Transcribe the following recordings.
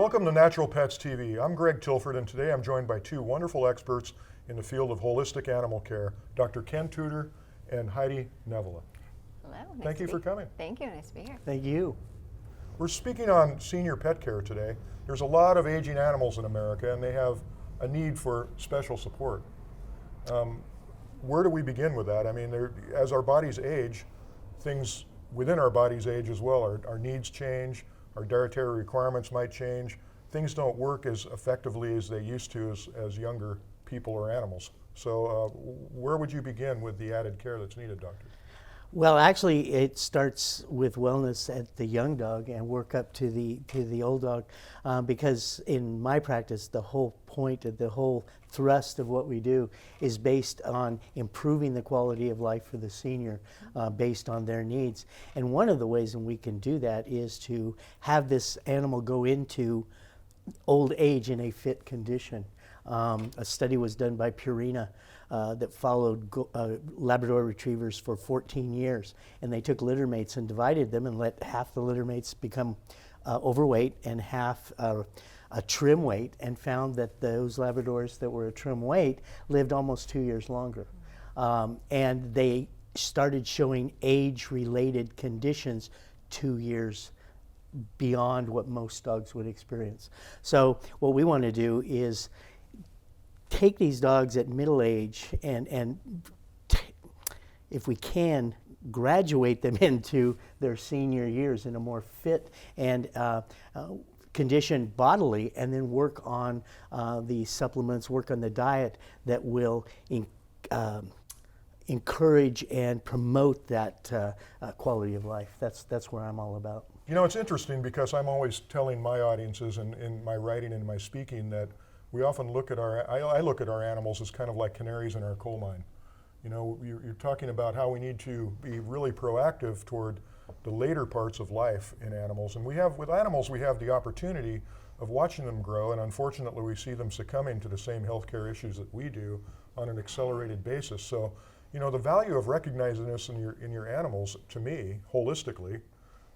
Welcome to Natural Pets TV. I'm Greg Tilford, and today I'm joined by two wonderful experts in the field of holistic animal care, Dr. Ken Tudor and Heidi Nevela. Hello. Thank you for coming. Thank you. Nice to be here. Thank you. We're speaking on senior pet care today. There's a lot of aging animals in America, and they have a need for special support. Where do we begin with that? I mean, as our bodies age, things within our bodies age as well. Our needs change, our dietary requirements might change. Things don't work as effectively as they used to as younger people or animals. So where would you begin with the added care that's needed, Doctor? Well, actually, it starts with wellness at the young dog and work up to the old dog, because in my practice, the whole point of the whole thrust of what we do is based on improving the quality of life for the senior, based on their needs. And one of the ways in we can do that is to have this animal go into old age in a fit condition. A study was done by Purina that followed Labrador retrievers for 14 years, and they took littermates and divided them and let half the littermates become overweight and half a trim weight, and found that those Labradors that were a trim weight lived almost 2 years longer. And they started showing age-related conditions 2 years beyond what most dogs would experience. So what we want to do is take these dogs at middle age and if we can, graduate them into their senior years in a more fit and conditioned bodily, and then work on the supplements, work on the diet that will encourage and promote that quality of life. That's where I'm all about. You know, it's interesting because I'm always telling my audiences in my writing and my speaking that we often look at I look at our animals as kind of like canaries in our coal mine. You know, you're talking about how we need to be really proactive toward the later parts of life in animals. And with animals, we have the opportunity of watching them grow, and unfortunately we see them succumbing to the same healthcare issues that we do on an accelerated basis. So, you know, the value of recognizing this in your animals, to me, holistically,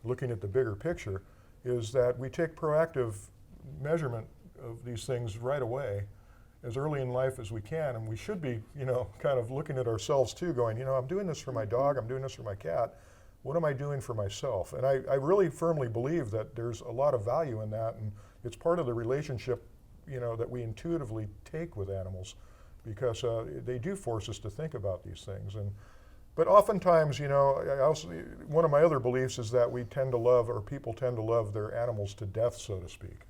looking at the bigger picture, is that we take proactive measurement of these things right away, as early in life as we can, and we should be, you know, kind of looking at ourselves too, going, you know, I'm doing this for my dog, I'm doing this for my cat, what am I doing for myself? And I really firmly believe that there's a lot of value in that, and it's part of the relationship, you know, that we intuitively take with animals, because they do force us to think about these things. But oftentimes, you know, one of my other beliefs is that we tend to love, or people tend to love their animals to death, so to speak.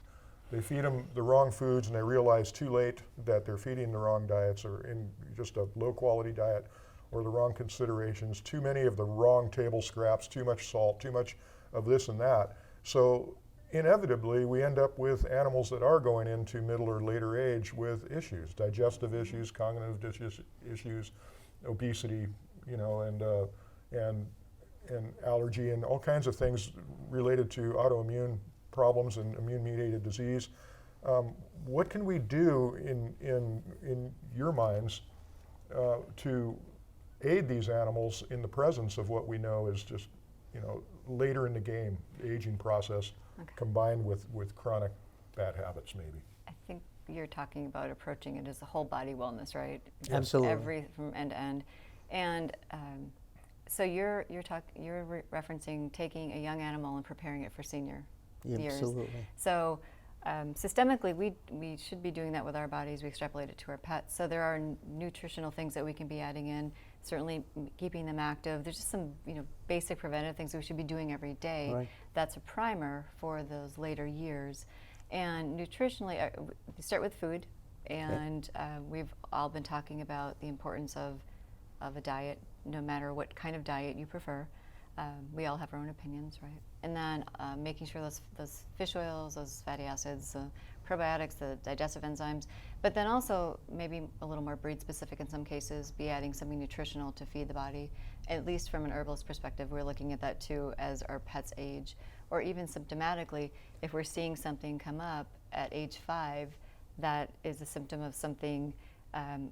They feed them the wrong foods and they realize too late that they're feeding the wrong diets, or in just a low quality diet, or the wrong considerations, too many of the wrong table scraps, too much salt, too much of this and that. So inevitably we end up with animals that are going into middle or later age with issues, digestive issues, cognitive issues, obesity, you know, and allergy and all kinds of things related to autoimmune problems and immune-mediated disease. What can we do in your minds to aid these animals in the presence of what we know is just, you know, later in the game, the aging process, okay, combined with chronic bad habits, maybe? I think you're talking about approaching it as a whole body wellness, right? Absolutely. From end to end. And so you're referencing taking a young animal and preparing it for senior years. Absolutely. So systemically, we should be doing that with our bodies. We extrapolate it to our pets. So there are nutritional things that we can be adding in, certainly keeping them active. There's just some, you know, basic preventative things that we should be doing every day. Right. That's a primer for those later years. And nutritionally, we start with food, and we've all been talking about the importance of a diet, no matter what kind of diet you prefer. We all have our own opinions, right? And then making sure those fish oils, those fatty acids, probiotics, the digestive enzymes, but then also maybe a little more breed specific in some cases, be adding something nutritional to feed the body. At least from an herbalist perspective, we're looking at that too as our pets age, or even symptomatically, if we're seeing something come up at age 5 that is a symptom of something,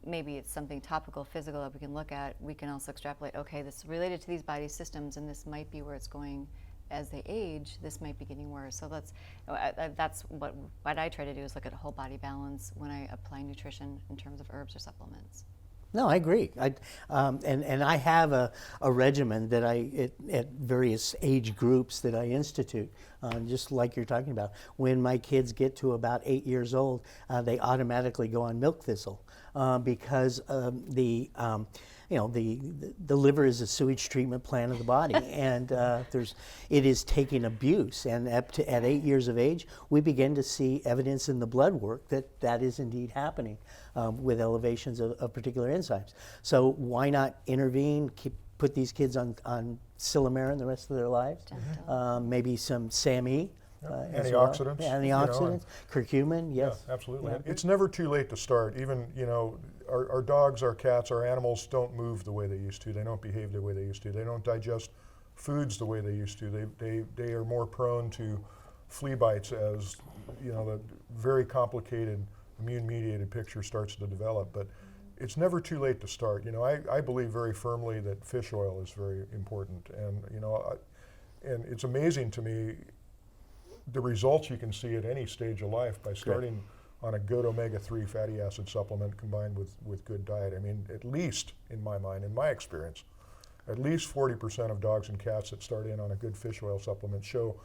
maybe it's something topical, physical that we can look at, we can also extrapolate, okay, this is related to these body systems and this might be where it's going as they age, this might be getting worse. So that's what I try to do, is look at a whole body balance when I apply nutrition in terms of herbs or supplements. No, I agree. And I have a regimen that at various age groups that I institute, just like you're talking about. When my kids get to about 8 years old, they automatically go on milk thistle because the liver is a sewage treatment plant of the body, and it is taking abuse. And at 8 years of age, we begin to see evidence in the blood work that is indeed happening with elevations of particular enzymes. So why not intervene? Put these kids on Silymarin the rest of their lives. Maybe some SAMe. Antioxidants. Well. Antioxidants, curcumin, yes. Yeah, absolutely. Yeah. It's never too late to start. Even, our dogs, our cats, our animals don't move the way they used to. They don't behave the way they used to. They don't digest foods the way they used to. They are more prone to flea bites as, the very complicated immune-mediated picture starts to develop. But it's never too late to start. I believe very firmly that fish oil is very important. And, and it's amazing to me the results you can see at any stage of life by starting on a good omega-3 fatty acid supplement combined with good diet. I mean, at least, in my mind, in my experience, at least 40% of dogs and cats that start in on a good fish oil supplement show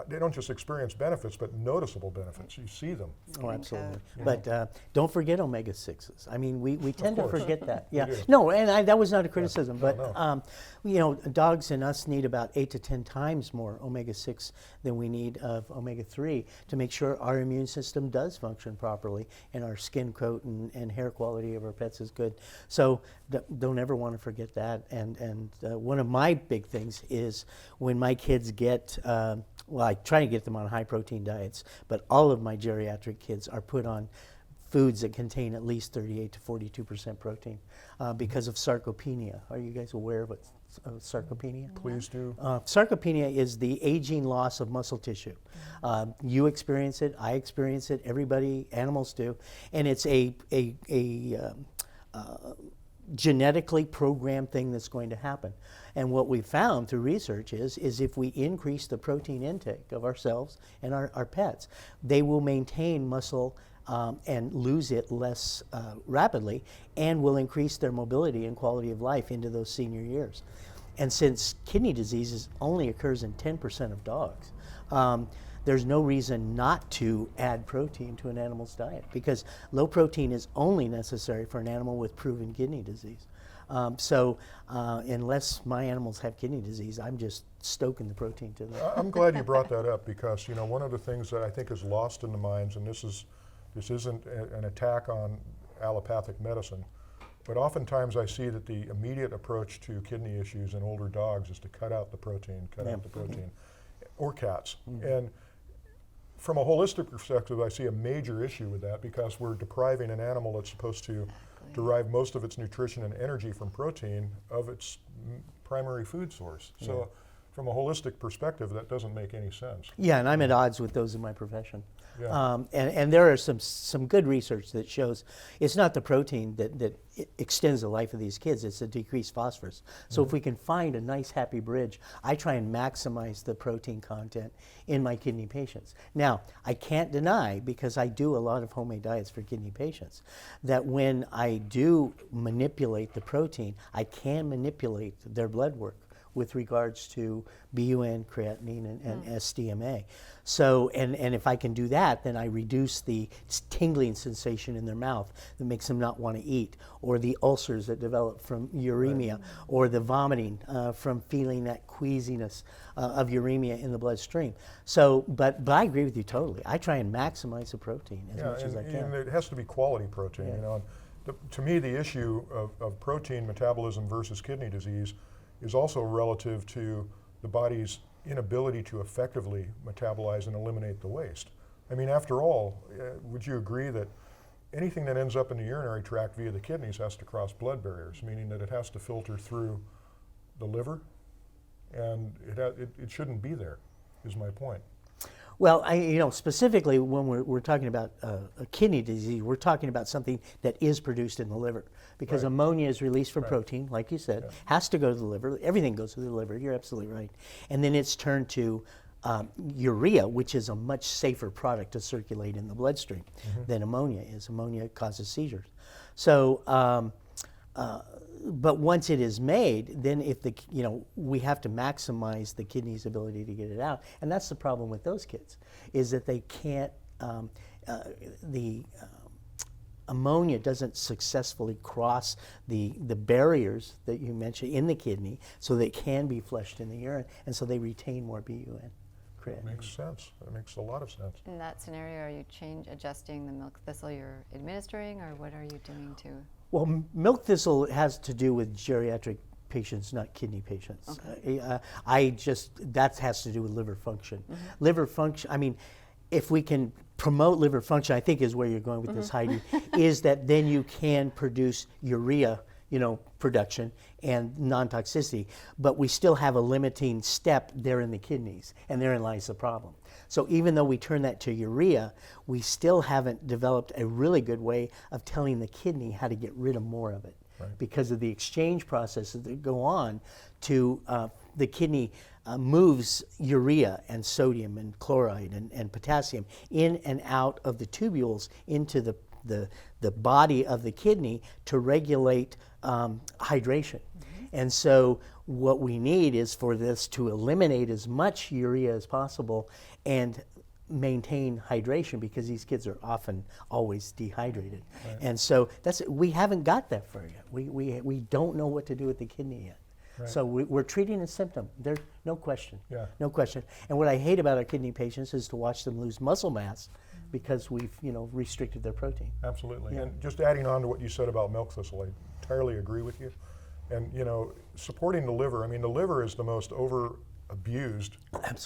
they don't just experience benefits, but noticeable benefits. You see them. Oh, absolutely. But don't forget omega-6s. I mean, we tend to forget that. Yeah. do. No, and that was not a criticism, No, but dogs and us need about 8 to 10 times more omega-6 than we need of omega-3 to make sure our immune system does function properly and our skin coat and hair quality of our pets is good. So don't ever want to forget that. And one of my big things is when my kids get I try to get them on high protein diets, but all of my geriatric kids are put on foods that contain at least 38 to 42% protein because of sarcopenia. Are you guys aware of what sarcopenia? Please do. Sarcopenia is the aging loss of muscle tissue. You experience it, I experience it, everybody, animals do, and it's a genetically programmed thing that's going to happen. And what we found through research is if we increase the protein intake of ourselves and our pets, they will maintain muscle and lose it less rapidly, and will increase their mobility and quality of life into those senior years. And since kidney disease only occurs in 10% of dogs, there's no reason not to add protein to an animal's diet, because low protein is only necessary for an animal with proven kidney disease. So unless my animals have kidney disease, I'm just stoking the protein to them. I'm glad you brought that up, because one of the things that I think is lost in the minds, and this isn't an attack on allopathic medicine, but oftentimes I see that the immediate approach to kidney issues in older dogs is to cut out the protein, or cats. And from a holistic perspective, I see a major issue with that, because we're depriving an animal that's supposed to derive most of its nutrition and energy from protein of its primary food source. So from a holistic perspective, that doesn't make any sense. Yeah, and I'm at odds with those in my profession. Yeah. And there are some good research that shows it's not the protein that extends the life of these kids, it's the decreased phosphorus. So if we can find a nice happy bridge, I try and maximize the protein content in my kidney patients. Now, I can't deny, because I do a lot of homemade diets for kidney patients, that when I do manipulate the protein, I can manipulate their blood work with regards to BUN, creatinine, and SDMA. So, and if I can do that, then I reduce the tingling sensation in their mouth that makes them not want to eat, or the ulcers that develop from uremia, or the vomiting from feeling that queasiness of uremia in the bloodstream. So, but I agree with you totally. I try and maximize the protein as much as I can. And it has to be quality protein. And to me, the issue of protein metabolism versus kidney disease is also relative to the body's inability to effectively metabolize and eliminate the waste. I mean, after all, would you agree that anything that ends up in the urinary tract via the kidneys has to cross blood barriers, meaning that it has to filter through the liver, and it shouldn't be there, is my point. Well, specifically when we're talking about a kidney disease, we're talking about something that is produced in the liver, because Right. ammonia is released from Right. protein, like you said, Yeah. has to go to the liver. Everything goes to the liver. You're absolutely right. And then it's turned to urea, which is a much safer product to circulate in the bloodstream than ammonia is. Ammonia causes seizures. So, but once it is made, then if we have to maximize the kidney's ability to get it out, and that's the problem with those kids, is that they can't. The ammonia doesn't successfully cross the barriers that you mentioned in the kidney, so they can be flushed in the urine, and so they retain more BUN. That makes sense. That makes a lot of sense. In that scenario, are you adjusting the milk thistle you're administering, or what are you doing to? Well, milk thistle has to do with geriatric patients, not kidney patients. Okay. That has to do with liver function. Liver function, I mean, if we can promote liver function, I think is where you're going with this, Heidi, is that then you can produce urea, production and non-toxicity, but we still have a limiting step there in the kidneys, and therein lies the problem. So even though we turn that to urea, we still haven't developed a really good way of telling the kidney how to get rid of more of it. Right. Because of the exchange processes that go on to the kidney moves urea and sodium and chloride and potassium in and out of the tubules into the body of the kidney to regulate hydration. And so what we need is for this to eliminate as much urea as possible and maintain hydration, because these kids are often always dehydrated. Right. And so we haven't got that far yet. We don't know what to do with the kidney yet. Right. So we're treating a symptom. There's no question. Yeah. No question. And what I hate about our kidney patients is to watch them lose muscle mass because we've restricted their protein. Absolutely. Yeah. And just adding on to what you said about milk thistle, I entirely agree with you. And supporting the liver, I mean, the liver is the most over-abused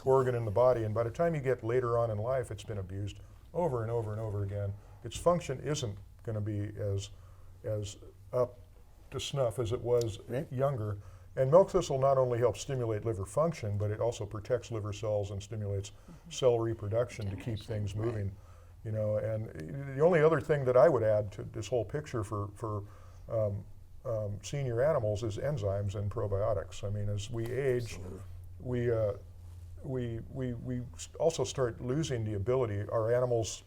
organ in the body, and by the time you get later on in life, it's been abused over and over and over again. Its function isn't going to be as up to snuff as it was Right. younger. And milk thistle not only helps stimulate liver function, but it also protects liver cells and stimulates cell reproduction to keep things moving. And the only other thing that I would add to this whole picture for senior animals is enzymes and probiotics. I mean, as we age, we also start losing the ability, our animals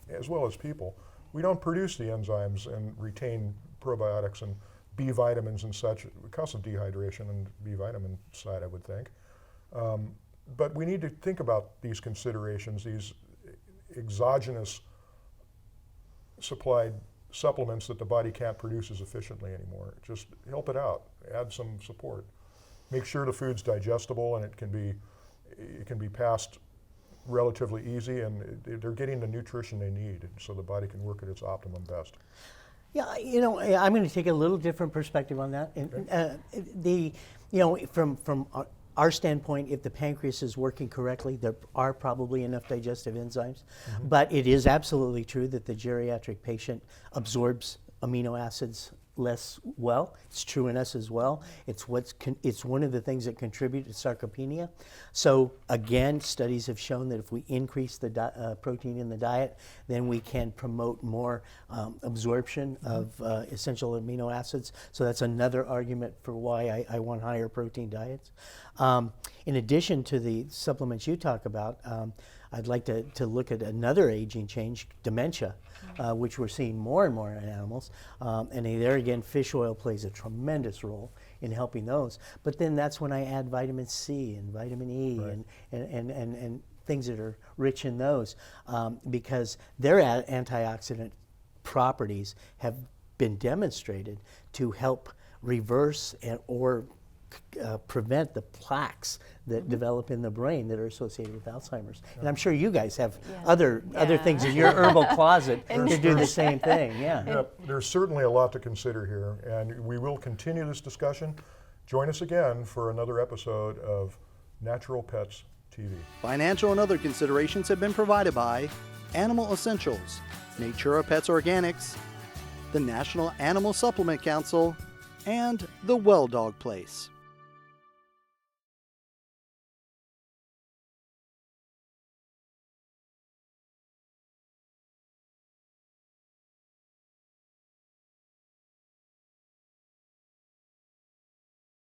as well as people, we don't produce the enzymes and retain probiotics and B vitamins and such because of dehydration and B vitamin side, I would think. But we need to think about these considerations, these exogenous supplied supplements that the body can't produce as efficiently anymore. Just help it out, add some support. Make sure the food's digestible and it can be passed relatively easy, and they're getting the nutrition they need so the body can work at its optimum best. Yeah, I'm going to take a little different perspective on that. Okay. From our standpoint, if the pancreas is working correctly, there are probably enough digestive enzymes. But it is absolutely true that the geriatric patient absorbs amino acids less well. It's true in us as well. It's one of the things that contribute to sarcopenia. So again, studies have shown that if we increase the protein in the diet, then we can promote more absorption of essential amino acids. So that's another argument for why I want higher protein diets. In addition to the supplements you talk about, I'd like to look at another aging change, dementia, which we're seeing more and more in animals. And there again, fish oil plays a tremendous role in helping those. But then that's when I add vitamin C and vitamin E Right. and things that are rich in those, because their antioxidant properties have been demonstrated to help reverse or prevent the plaques that develop in the brain that are associated with Alzheimer's. And I'm sure you guys have other things in your herbal closet to do the same thing. Yeah. Yep, there's certainly a lot to consider here, and we will continue this discussion. Join us again for another episode of Natural Pets TV. Financial and other considerations have been provided by Animal Essentials, Natura Pets Organics, the National Animal Supplement Council, and the Well Dog Place.